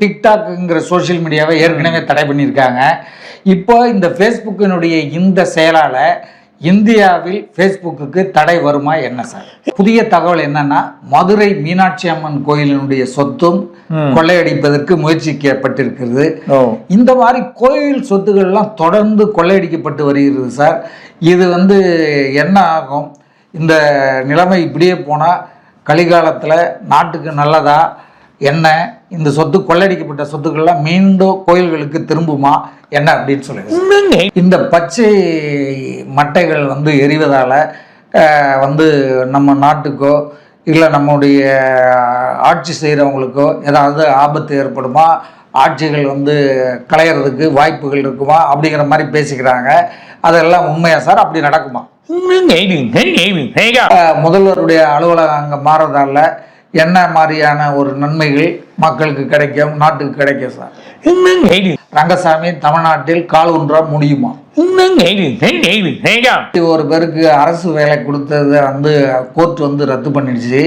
டிக்டாக்ங்கிற social மீடியாவை ஏற்கனவே தடை பண்ணியிருக்காங்க. இப்போ இந்த ஃபேஸ்புக்கினுடைய இந்த செயலால இந்தியாவில் ஃபேஸ்புக்கு தடை வருமா என்ன சார்? புதிய தகவல் என்னன்னா, மதுரை மீனாட்சி அம்மன் கோயிலினுடைய சொத்தும் கொள்ளையடிப்பதற்கு முயற்சிக்கப்பட்டிருக்கிறது. இந்த மாதிரி கோயில் சொத்துக்கள்லாம் தொடர்ந்து கொள்ளையடிக்கப்பட்டு வருகிறது சார். இது என்ன ஆகும்? இந்த நிலைமை இப்படியே போனால் கலிகாலத்தில் நாட்டுக்கு நல்லதா என்ன? இந்த சொத்து கொள்ளையடிக்கப்பட்ட சொத்துக்கள்லாம் மீண்டும் கோயில்களுக்கு திரும்புமா என்ன அப்படின்னு சொல்லுங்க. இந்த பச்சை மட்டைகள் எரிவதால் நம்ம நாட்டுக்கோ இல்லை நம்முடைய ஆட்சி செய்கிறவங்களுக்கோ ஏதாவது ஆபத்து ஏற்படுமா? ஆட்சிகள் களையிறதுக்கு வாய்ப்புகள் இருக்குமா அப்படிங்கிற மாதிரி பேசிக்கிறாங்க. அதெல்லாம் உண்மையா சார்? அப்படி நடக்குமா? முதல்வருடைய அலுவலகம் அங்கே மாறதால என்ன மாதிரியான ஒரு நன்மைகள் மக்களுக்கு கிடைக்கும், நாட்டுக்கு கிடைக்கும் சார்? ரங்கசாமி தமிழ்நாட்டில் கால் ஊன்ற முடியுமா? ஒரு பேருக்கு அரசு வேலை கொடுத்ததை கோர்ட் ரத்து பண்ணிடுச்சு.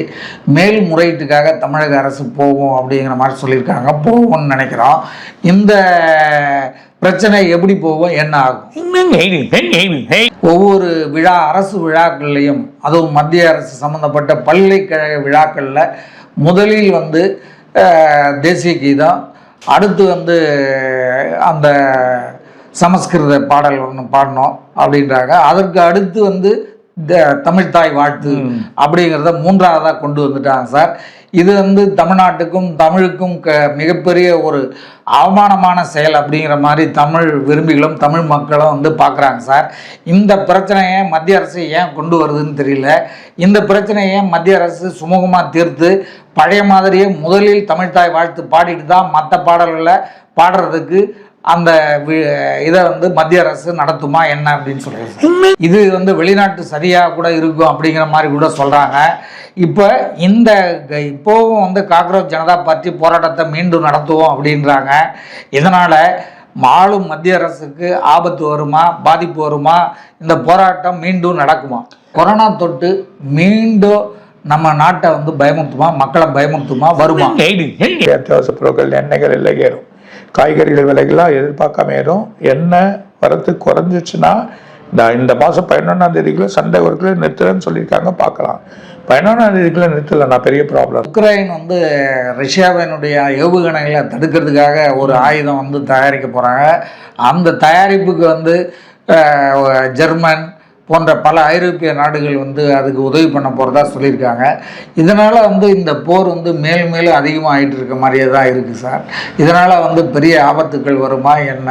மேல்முறையீட்டுக்காக தமிழக அரசு போகும் அப்படிங்கிற மாதிரி சொல்லியிருக்காங்க. போகும்னு நினைக்கிறோம். இந்த பிரச்சனை எப்படி போகும், என்ன ஆகும்? ஒவ்வொரு அரசு விழாக்கள்லையும், அதுவும் மத்திய அரசு சம்பந்தப்பட்ட பல்கலைக்கழக விழாக்களில் முதலில் தேசிய கீதம், அடுத்து அந்த சமஸ்கிருத பாடல் ஒன்று பாடணும் அப்படின்றாங்க. அதற்கு அடுத்து தமிழ்தாய் வாழ்த்து அப்படிங்கிறத மூன்றாவதாக கொண்டு வந்துட்டாங்க சார். இது தமிழ்நாட்டுக்கும் தமிழுக்கும் மிகப்பெரிய ஒரு அவமானமான செயல் அப்படிங்கிற மாதிரி தமிழ் விரும்பிகளும் தமிழ் மக்களும் பார்க்குறாங்க சார். இந்த பிரச்சனையை மத்திய அரசு ஏன் கொண்டு வருதுன்னு தெரியல. இந்த பிரச்சனையை மத்திய அரசு சுமூகமாக தீர்த்து பழைய மாதிரியே முதலில் தமிழ்தாய் வாழ்த்து பாடிட்டு தான் மற்ற பாடல்களை பாடுறதுக்கு அந்த இதை மத்திய அரசு நடத்துமா என்ன அப்படின்னு சொல்றாங்க. இது வெளிநாட்டு சரியாக கூட இருக்கும் அப்படிங்கிற மாதிரி கூட சொல்கிறாங்க. இப்போ இப்போவும் காக்ரோச் ஜனதா பார்ட்டி போராட்டத்தை மீண்டும் நடத்துவோம் அப்படின்றாங்க. இதனால் ஆளும் மத்திய அரசுக்கு ஆபத்து வருமா, பாதிப்பு வருமா? இந்த போராட்டம் மீண்டும் நடக்குமா? கொரோனா தொட்டு மீண்டும் நம்ம நாட்டை பயமுறுத்துமா, மக்களை பயமுறுத்துமா, வருமா? அத்தியாவசிய பொருட்கள் எண்ணெய்கள் எல்லாம் ஏறும், காய்கறிகள் விலைகள்லாம் எதிர்பார்க்காம ஏறும். எண்ணெய் வரத்து குறைஞ்சிச்சுன்னா இந்த மாதம் 11ஆம் தேதிக்குள்ள சண்டை ஒர்க்கில் நிறுத்துறேன்னு சொல்லியிருக்காங்க. பார்க்கலாம். 11ஆம் தேதிக்குள்ள நிறுத்தலைன்னா பெரிய ப்ராப்ளம். உக்ரைன் ரஷ்யாவினுடைய ஏவுகணைகளை தடுக்கிறதுக்காக ஒரு ஆயுதம் தயாரிக்க போகிறாங்க. அந்த தயாரிப்புக்கு ஜெர்மன் போன்ற பல ஐரோப்பிய நாடுகள் அதுக்கு உதவி பண்ண போகிறதா சொல்லியிருக்காங்க. இதனால் இந்த போர் மேலும் மேலும் அதிகமாக ஆகிட்டு இருக்க மாதிரியே தான் இருக்குது சார். இதனால் பெரிய ஆபத்துக்கள் வருமா என்ன?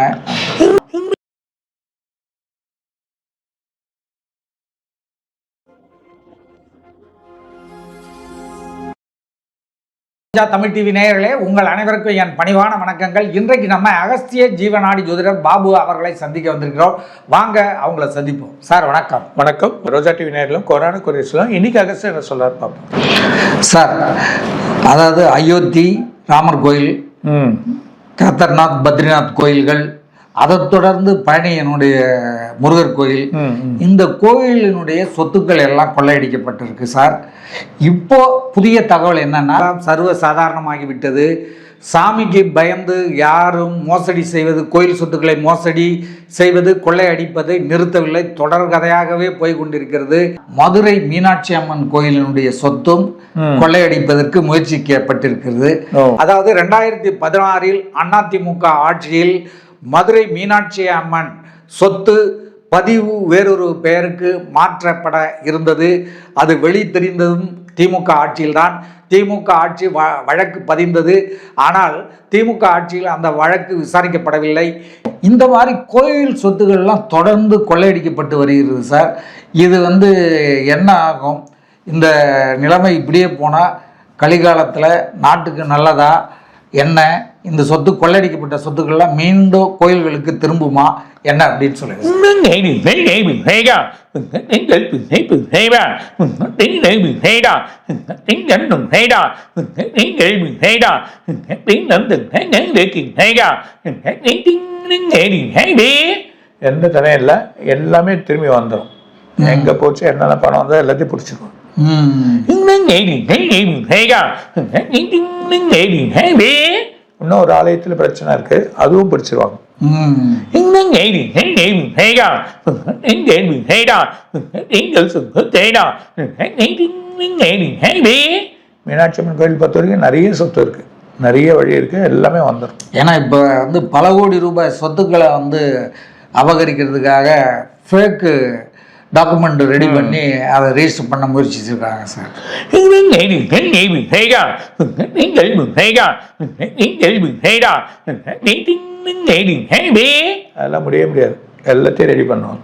தமிழ் டிவி நேயர்களே, உங்கள் அனைவருக்கும் என் பணிவான வணக்கங்கள். இன்றைக்கு நம்ம அகஸ்திய ஜீவநாடி ஜோதிடர் பாபு அவர்களை சந்திக்க வந்திருக்கிறோம். வாங்க அவங்கள சந்திப்போம். சார் வணக்கம். வணக்கம். ரோஜா டிவி நேயர்களும் கொரோனா குறிச்சுலாம் இன்னைக்கு அகஸ்திய என்ன சொல்றாரு பார்ப்போம். சார், அதாவது அயோத்தி ராமர் கோயில், கேதார்நாத் பத்ரிநாத் கோயில்கள், அதை தொடர்ந்து பழனியினுடைய முருகர் கோயில், இந்த கோயிலினுடைய சொத்துக்கள் எல்லாம் கொள்ளையடிக்கப்பட்டிருக்கு சார். இப்போ புதிய தகவல் என்னன்னா, சர்வ சாதாரணமாகிவிட்டது. சாமிக்கு பயந்து யாரும் மோசடி செய்வது, கோயில் சொத்துக்களை மோசடி செய்வது, கொள்ளையடிப்பதை நிறுத்தவில்லை. தொடர்கதையாகவே போய் கொண்டிருக்கிறது. மதுரை மீனாட்சி அம்மன் கோயிலினுடைய சொத்தும் கொள்ளையடிப்பதற்கு முயற்சிக்கப்பட்டிருக்கிறது. அதாவது 2016 அதிமுக ஆட்சியில் மதுரை மீனாட்சி அம்மன் சொத்து பதிவு வேறொரு பெயருக்கு மாற்றப்பட இருந்தது. அது வெளி தெரிந்ததும் திமுக ஆட்சியில்தான். திமுக ஆட்சி வழக்கு பதிந்தது. ஆனால் திமுக ஆட்சியில் அந்த வழக்கு விசாரிக்கப்படவில்லை. இந்த மாதிரி கோயில் சொத்துக்கள்லாம் தொடர்ந்து கொள்ளையடிக்கப்பட்டு வருகிறது சார். இது என்ன ஆகும்? இந்த நிலைமை இப்படியே போனால் கலிகாலத்தில் நாட்டுக்கு நல்லதா என்ன? இந்த சொத்து கொள்ளையடிக்கப்பட்ட சொத்துக்கள்லாம் மீண்டும் கோயில்களுக்கு திரும்புமா என்ன அப்படின்னு சொல்லுங்க. எந்த தடையும் இல்லை, எல்லாமே திரும்பி வந்துடும். எங்கே போச்சு என்னென்ன பணம் வந்தால் எல்லாத்தையும் பிடிச்சிக்கும். இன்னும் ஒரு ஆலயத்துல பிரச்சனை இருக்கு, அதுவும் பிடிச்சிருவாங்க. மீனாட்சி அம்மன் கோயில் பொறுத்த வரைக்கும் நிறைய சொத்து இருக்கு, நிறைய வழி இருக்கு, எல்லாமே வந்துடும். ஏன்னா இப்போ வந்து பல கோடி ரூபாய் சொத்துக்களை வந்து அபகரிக்கிறதுக்காக ஃபேக்கு டாக்குமெண்ட் ரெடி பண்ணி அதை ரெஜிஸ்டர் பண்ண முயற்சிச்சிருக்காங்க சார். அதெல்லாம் முடியாது, எல்லாத்தையும் ரெடி பண்ணுவாங்க.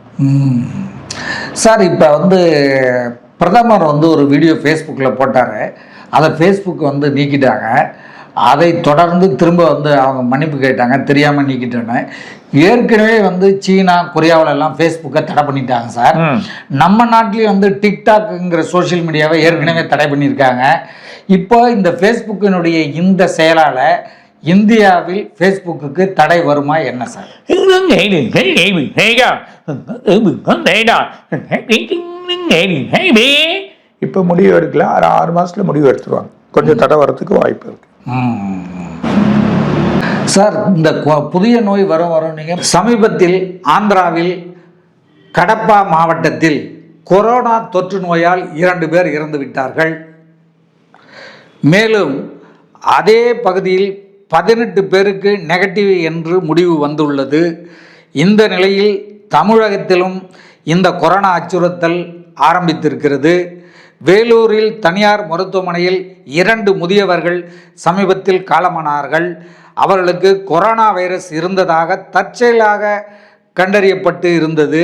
சார் இப்போ வந்து பிரதமர் வந்து ஒரு வீடியோ ஃபேஸ்புக்கில் போட்டார், அதை ஃபேஸ்புக் வந்து நீக்கிட்டாங்க. அதை தொடர்ந்து திரும்ப வந்து அவங்க மன்னிப்பு கேட்டாங்க, தெரியாமல் நீக்கிட்டோன்னு. ஏற்கனவே வந்து சீனா கொரியாவில் எல்லாம் ஃபேஸ்புக்கை தடை பண்ணிட்டாங்க சார். நம்ம நாட்டிலேயும் வந்து டிக்டாக்குங்கிற சோஷியல் மீடியாவை ஏற்கனவே தடை பண்ணியிருக்காங்க. இப்போ இந்த ஃபேஸ்புக்கினுடைய இந்த செயலால் இந்தியாவில் ஃபேஸ்புக்கு தடை வருமா என்ன சார்? இப்போ முடிவு எடுக்கல, 6 மாசத்துல முடிவு எடுத்துருவாங்க. கொஞ்சம் தடை வரத்துக்கு வாய்ப்பு இருக்கு சார். இந்த புதிய நோய் வரும் நீங்கள் சமீபத்தில் ஆந்திராவில் கடப்பா மாவட்டத்தில் கொரோனா தொற்று நோயால் 2 பேர் இறந்து விட்டார்கள். மேலும் அதே பகுதியில் 18 பேருக்கு நெகட்டிவ் என்று முடிவு வந்துள்ளது. இந்த நிலையில் தமிழகத்திலும் இந்த கொரோனா அச்சுறுத்தல் ஆரம்பித்திருக்கிறது. வேலூரில் தனியார் மருத்துவமனையில் 2 முதியவர்கள் சமீபத்தில் காலமானார்கள். அவர்களுக்கு கொரோனா வைரஸ் இருந்ததாக தற்செயலாக கண்டறியப்பட்டு இருந்தது.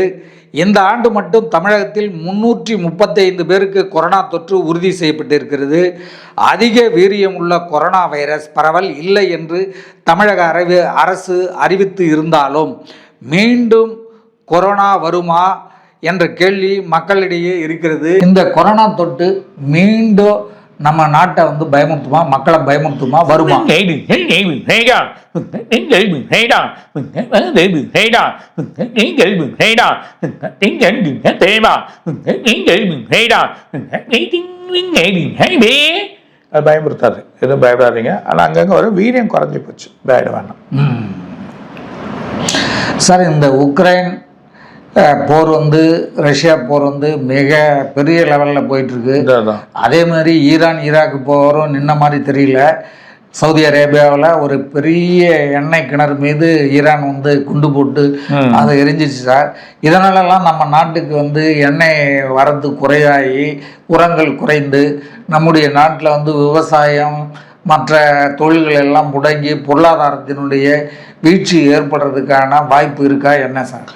இந்த ஆண்டு மட்டும் தமிழகத்தில் 335 பேருக்கு கொரோனா தொற்று உறுதி செய்யப்பட்டிருக்கிறது. அதிக வீரியமுள்ள கொரோனா வைரஸ் பரவல் இல்லை என்று தமிழக அரசு அறிவித்து இருந்தாலும் மீண்டும் கொரோனா வருமா என்ற கேள்வி மக்களிடையே இருக்கிறது. இந்த கொரோனா தொற்று மீண்டும் நம்ம நாட்டை வந்து பயமுறுத்துமா, மக்களை பயமுறுத்துமா, வருமா? பயமுறுத்தாது, எதுவும் பயப்படாதீங்க. ஆனால் அங்கங்கே ஒரு வீரியம் குறைஞ்சி போச்சு, பயப்பட வேண்டாம் சார். இந்த உக்ரைன் போர் வந்து ரஷ்யா போர் வந்து மிக பெரிய லெவலில் போயிட்டுருக்கு. அதே மாதிரி ஈரான் ஈராக் போரும் நின்ன மாதிரி தெரியல. சவுதி அரேபியாவில் ஒரு பெரிய எண்ணெய் கிணறு மீது ஈரான் வந்து குண்டு போட்டு அதை எரிஞ்சிச்சு சார். இதனாலலாம் நம்ம நாட்டுக்கு வந்து எண்ணெய் வரத்து குறையாகி உரங்கள் குறைந்து நம்முடைய நாட்டில் வந்து விவசாயம் மற்ற தொழில்கள் எல்லாம் முடங்கி பொருளாதாரத்தினுடைய வீழ்ச்சி ஏற்படுறதுக்கான வாய்ப்பு இருக்கா என்ன சார்?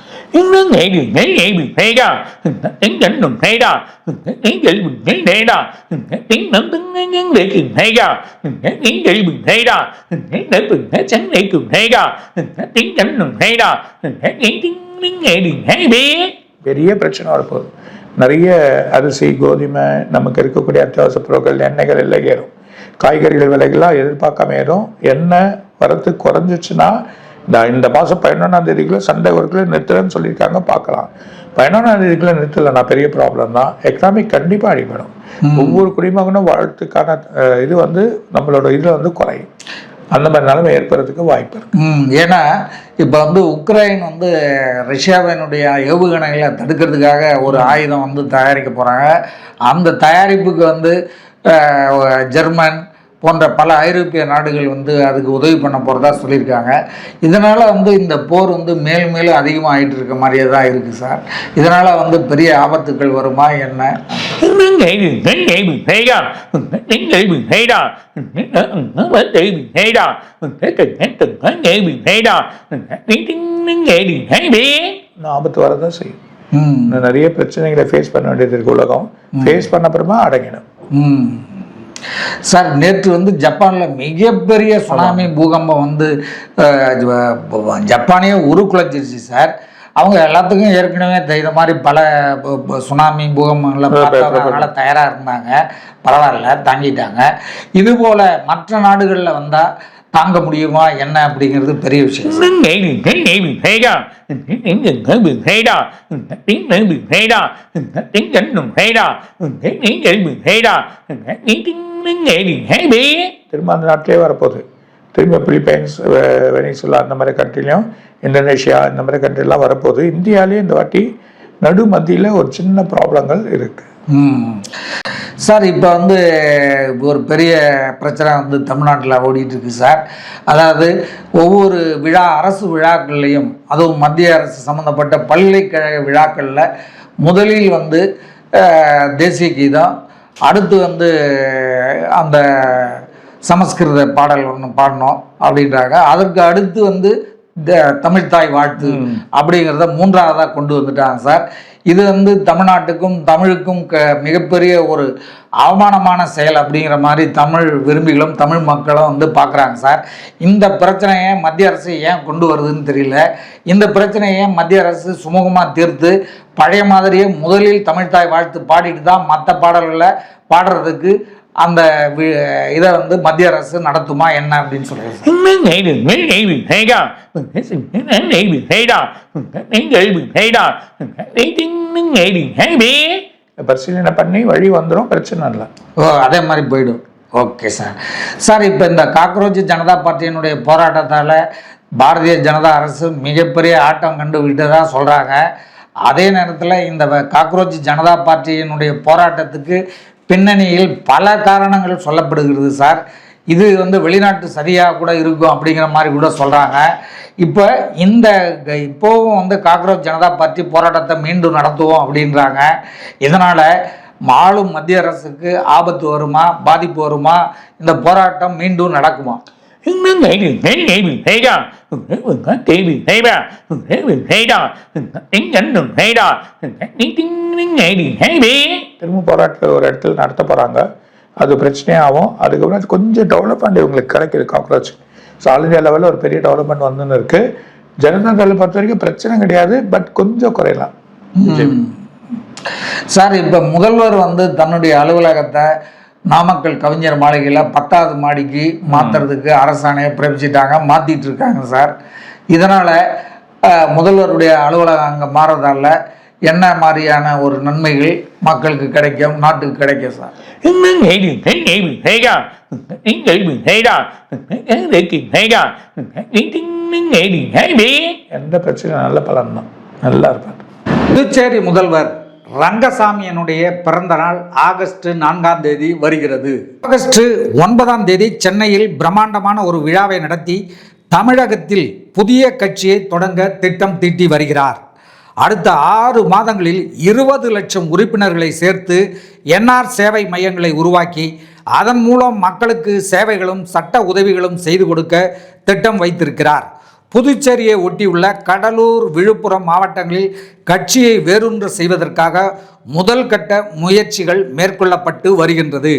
பெரிய பிரச்சனை வரப்போகுது. நிறைய அரிசி கோதுமை நமக்கு இருக்கக்கூடிய அத்தியாவசிய பொருட்கள் எண்ணெய்கள் எல்லாம் ஏறும். காய்கறிகள் விலைகள்லாம் எதிர்பார்க்காம ஏறும். எண்ணெய் வரத்து குறைஞ்சிச்சுன்னா இந்த மாதம் 11ஆம் தேதிக்குள்ள சண்டை ஒர்க்குள்ள நிறுத்துறேன்னு சொல்லியிருக்காங்க. பார்க்கலாம். 11ஆம் தேதிக்குள்ள நிறுத்தலைன்னா பெரிய ப்ராப்ளம் தான். எக்கனாமிக் கண்டிப்பாக அடிபடும். ஒவ்வொரு குடிமகனும் வாழ்த்துக்கான இது வந்து நம்மளோட இதில் வந்து குறையும். அந்த மாதிரி நிலைமை ஏற்படுறதுக்கு வாய்ப்பு இருக்கு. ஏன்னா இப்போ வந்து உக்ரைன் வந்து ரஷ்யாவினுடைய ஏவுகணைகளை தடுக்கிறதுக்காக ஒரு ஆயுதம் வந்து தயாரிக்க போகிறாங்க. அந்த தயாரிப்புக்கு வந்து ஜெர்மன் போன்ற பல ஐரோப்பிய நாடுகள் வந்து அதுக்கு உதவி பண்ண போகிறதா சொல்லியிருக்காங்க. இதனால் வந்து இந்த போர் வந்து மேலும் மேலும் அதிகமாக ஆகிட்டு இருக்க மாதிரியே தான் இருக்குது சார். இதனால் வந்து பெரிய ஆபத்துக்கள் வருமா என்ன? ஆபத்து வரதான் செய்யும். நிறைய பிரச்சனைகளை ஃபேஸ் பண்ண வேண்டியது இருக்கு. உலகம் ஃபேஸ் பண்ண அப்புறமா அடங்கிடும். சார், நேற்று வந்து ஜப்பானில் மிகப்பெரிய சுனாமி பூகம்பம் வந்து ஜப்பானையே உருக்குலைச்சிருச்சு சார். அவங்க எல்லாத்துக்கும் ஏற்கனவே இந்த மாதிரி பல சுனாமி பூகம்பங்களை பார்த்ததுனால தயாராக இருந்தாங்க. பரவாயில்ல, தாங்கிட்டாங்க. இதுபோல் மற்ற நாடுகளில் வந்தால் தாங்க முடியுமா என்ன அப்படிங்கிறது பெரிய விஷயம். திரும்ப அந்த நாட்டிலே வரப்போகுது. திரும்ப பிலிப்பைன்ஸ், வெனிசுலா அந்த மாதிரி கண்ட்ரிலையும், இந்தோனேஷியா இந்த மாதிரி கண்ட்ரிலாம் வரப்போகுது. இந்தியாவிலேயே இந்த வாட்டி நடு மத்தியில் ஒரு சின்ன ப்ராப்ளங்கள் இருக்குது. சார் இப்போ வந்து ஒரு பெரிய பிரச்சனை வந்து தமிழ்நாட்டில் ஓடிட்டு இருக்கு சார். அதாவது ஒவ்வொரு அரசு விழாக்கள்லையும், அதுவும் மத்திய அரசு சம்மந்தப்பட்ட பல்கலைக்கழக விழாக்களில் முதலில் வந்து தேசிய கீதம், அடுத்து வந்து அந்த சமஸ்கிருத பாடல் ஒன்று பாடணும் அப்படின்றாங்க. அதற்கு அடுத்து வந்து தமிழ்தாய் வாழ்த்து அப்படிங்கிறத மூன்றாவதாக கொண்டு வந்துட்டாங்க சார். இது வந்து தமிழ்நாட்டுக்கும் தமிழுக்கும் மிகப்பெரிய ஒரு அவமானமான செயல் அப்படிங்கிற மாதிரி தமிழ் விரும்பிகளும் தமிழ் மக்களும் வந்து பார்க்குறாங்க சார். இந்த பிரச்சனையை மத்திய அரசு ஏன் கொண்டு வருதுன்னு தெரியல. இந்த பிரச்சனையை மத்திய அரசு சுமூகமாக தீர்த்து பழைய மாதிரியே முதலில் தமிழ்தாய் வாழ்த்து பாடிட்டு தான் மற்ற பாடல்களை பாடுறதுக்கு அந்த இதை வந்து மத்திய அரசு நடத்துமா என்ன அப்படின்னு சொல்லுங்க. பரிசீலனை பண்ணி வழி வந்துடும், பிரச்சனை இல்லை. அதே மாதிரி போயிடும். Okay sir. சார் இப்போ இந்த காக்ரோச் ஜனதா பார்ட்டியினுடைய போராட்டத்தால் பாரதிய ஜனதா அரசு மிகப்பெரிய ஆட்டம் கண்டு விட்டதாக சொல்கிறாங்க. அதே நேரத்தில் இந்த காக்ரோச் ஜனதா பார்ட்டியினுடைய போராட்டத்துக்கு பின்னணியில் பல காரணங்கள் சொல்லப்படுகிறது சார். இது வந்து வெளிநாட்டு சதியாக கூட இருக்கும் அப்படிங்கிற மாதிரி கூட சொல்கிறாங்க. இப்போ இப்போவும் வந்து காக்ரோச் ஜனதா பார்ட்டி போராட்டத்தை மீண்டும் நடத்துவோம் அப்படின்றாங்க. இதனால் ஆளும் மத்திய அரசுக்கு ஆபத்து வருமா, பாதிப்பு வருமா, இந்த போராட்டம் மீண்டும் நடக்குமா? திரும்ப போராட்டத்தில் ஒரு இடத்துல நடத்த போகிறாங்க, அது பிரச்சனையாகும். அதுக்கப்புறம் கொஞ்சம் டெவலப்மெண்ட் இவங்களுக்கு கிடைக்கிது காக்ரோச். ஸோ ஆல் இந்தியா லெவலில் ஒரு பெரிய டெவலப்மெண்ட் வந்துன்னு இருக்குது. ஜனதா தளை பொறுத்த வரைக்கும் பிரச்சனை கிடையாது, பட் கொஞ்சம் குறையலாம். சார் இப்போ முதல்வர் வந்து தன்னுடைய அலுவலகத்தை நாமக்கல் கவிஞர் மாளிகையில் 10வது மாடிக்கு மாற்றுறதுக்கு அரசாணையை பிறப்பிச்சிட்டாங்க, மாற்றிட்டு இருக்காங்க சார். இதனால் முதல்வருடைய அலுவலகம் அங்கே மாறுறதால என்ன மாதிரியான ஒரு நன்மைகள் மக்களுக்கு கிடைக்கும், நாட்டுக்கு கிடைக்கும் சார்? எந்த பிரச்சனை நல்ல பலன் தான், நல்லா இருப்பார். புதுச்சேரி முதல்வர் ரங்கசாமியினுடைய பிறந்த நாள் ஆகஸ்ட் 4ஆம் தேதி வருகிறது. ஆகஸ்ட் 9ஆம் தேதி சென்னையில் பிரம்மாண்டமான ஒரு விழாவை நடத்தி தமிழகத்தில் புதிய கட்சியை தொடங்க திட்டம் தீட்டி வருகிறார். அடுத்த 6 மாதங்களில் 20 லட்சம் உறுப்பினர்களை சேர்த்து என்ஆர் சேவை மையங்களை உருவாக்கி அதன் மூலம் மக்களுக்கு சேவைகளும் சட்ட உதவிகளும் செய்து கொடுக்க திட்டம் வைத்திருக்கிறார். புதுச்சேரியை ஒட்டியுள்ள கடலூர், விழுப்புரம் மாவட்டங்களில் கட்சியை வேரூன்ற செய்வதற்காக முதல் கட்ட முயற்சிகள் மேற்கொள்ளப்பட்டு வருகின்றது.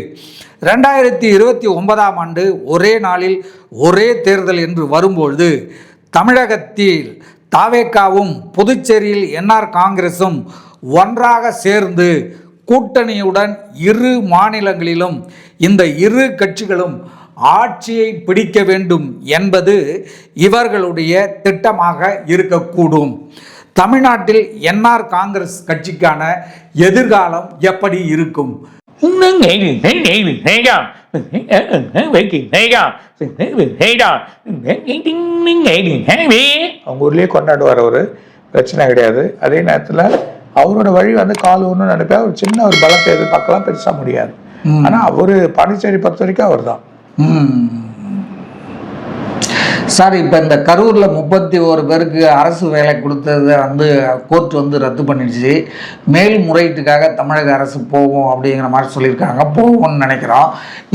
2029ஆம் ஆண்டு ஒரே நாளில் ஒரே தேர்தல் என்று வரும்பொழுது தமிழகத்தில் தாவேகாவும் புதுச்சேரியில் என்ஆர் காங்கிரஸும் ஒன்றாக சேர்ந்து கூட்டணியுடன் 2 மாநிலங்களிலும் இந்த 2 கட்சிகளும் ஆட்சியை பிடிக்க வேண்டும் என்பது இவர்களுடைய திட்டமாக இருக்கக்கூடும். தமிழ்நாட்டில் என்ஆர் காங்கிரஸ் கட்சிக்கான எதிர்காலம் எப்படி இருக்கும்? அவங்க ஊர்லேயே கொண்டாடுவார், ஒரு பிரச்சனை கிடையாது. அதே நேரத்தில் அவரோட வழி வந்து கால் ஒன்று நினைப்பா ஒரு சின்ன ஒரு பலத்தை எதிர்பார்க்கலாம், பெருசாக முடியாது. ஆனால் அவர் பாண்டிச்சேரி பொறுத்த வரைக்கும் அவர் தான். சார் இப்போ இந்த கரூரில் 31 பேருக்கு அரசு வேலை கொடுத்ததை வந்து கோர்ட் வந்து ரத்து பண்ணிடுச்சு. மேல்முறையீட்டுக்காக தமிழக அரசு போகும் அப்படிங்கிற மாதிரி சொல்லியிருக்காங்க. போகும்னு நினைக்கிறோம்.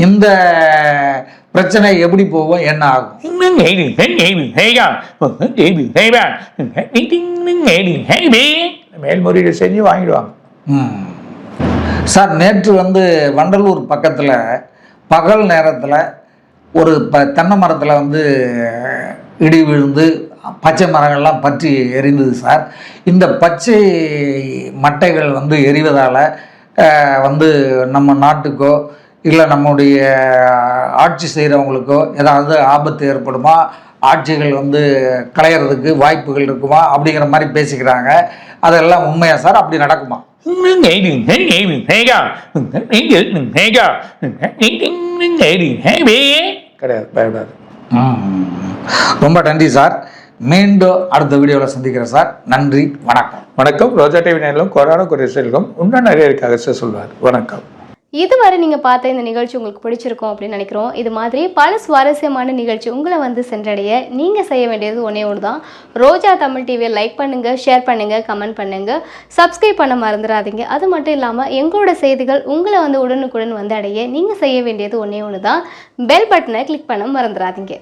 இந்த பிரச்சனை எப்படி போகும், என்ன ஆகும்? மேல்முறையீடு செஞ்சு வாங்கிடுவாங்க. சார் நேற்று வந்து வண்டலூர் பக்கத்தில் பகல் நேரத்தில் ஒரு தென்னை மரத்தில் வந்து இடி விழுந்து பச்சை மரங்கள்லாம் பற்றி எரிந்தது சார். இந்த பச்சை மட்டைகள் வந்து எரிவதால் வந்து நம்ம நாட்டுக்கோ இல்லை நம்முடைய ஆட்சி செய்கிறவங்களுக்கோ ஏதாவது ஆபத்து ஏற்படுமா, ஆட்சிகள் வந்து களையிறதுக்கு வாய்ப்புகள் இருக்குமா அப்படிங்கிற மாதிரி பேசிக்கிறாங்க. அதெல்லாம் உண்மையா சார்? அப்படி நடக்குமா? கிடையாது, பயப்படாது. ரொம்ப நன்றி சார். மீண்டும் அடுத்த வீடியோவில் சந்திக்கிறேன் சார். நன்றி, வணக்கம். வணக்கம். ரோஜா டிவி நேரிலும் கொரோனா குறை செல்வம் இன்னும் நிறைய இருக்காக சார் சொல்வார். வணக்கம். இதுவரை நீங்கள் பார்த்த இந்த நிகழ்ச்சி உங்களுக்கு பிடிச்சிருக்கும் அப்படின்னு நினைக்கிறோம். இது மாதிரி பல சுவாரஸ்யமான நிகழ்ச்சி உங்களை வந்து சென்றடைய நீங்கள் செய்ய வேண்டியது ஒன்றே ஒன்று தான். ரோஜா தமிழ் டிவியை லைக் பண்ணுங்கள், ஷேர் பண்ணுங்கள், கமெண்ட் பண்ணுங்கள், சப்ஸ்கிரைப் பண்ண மறந்துடாதீங்க. அது மட்டும் இல்லாமல் எங்களோட செய்திகள் உங்களை வந்து உடனுக்குடன் வந்து அடைய நீங்கள் செய்ய வேண்டியது ஒன்றே ஒன்று தான். பெல் பட்டனை கிளிக் பண்ண மறந்துடாதீங்க.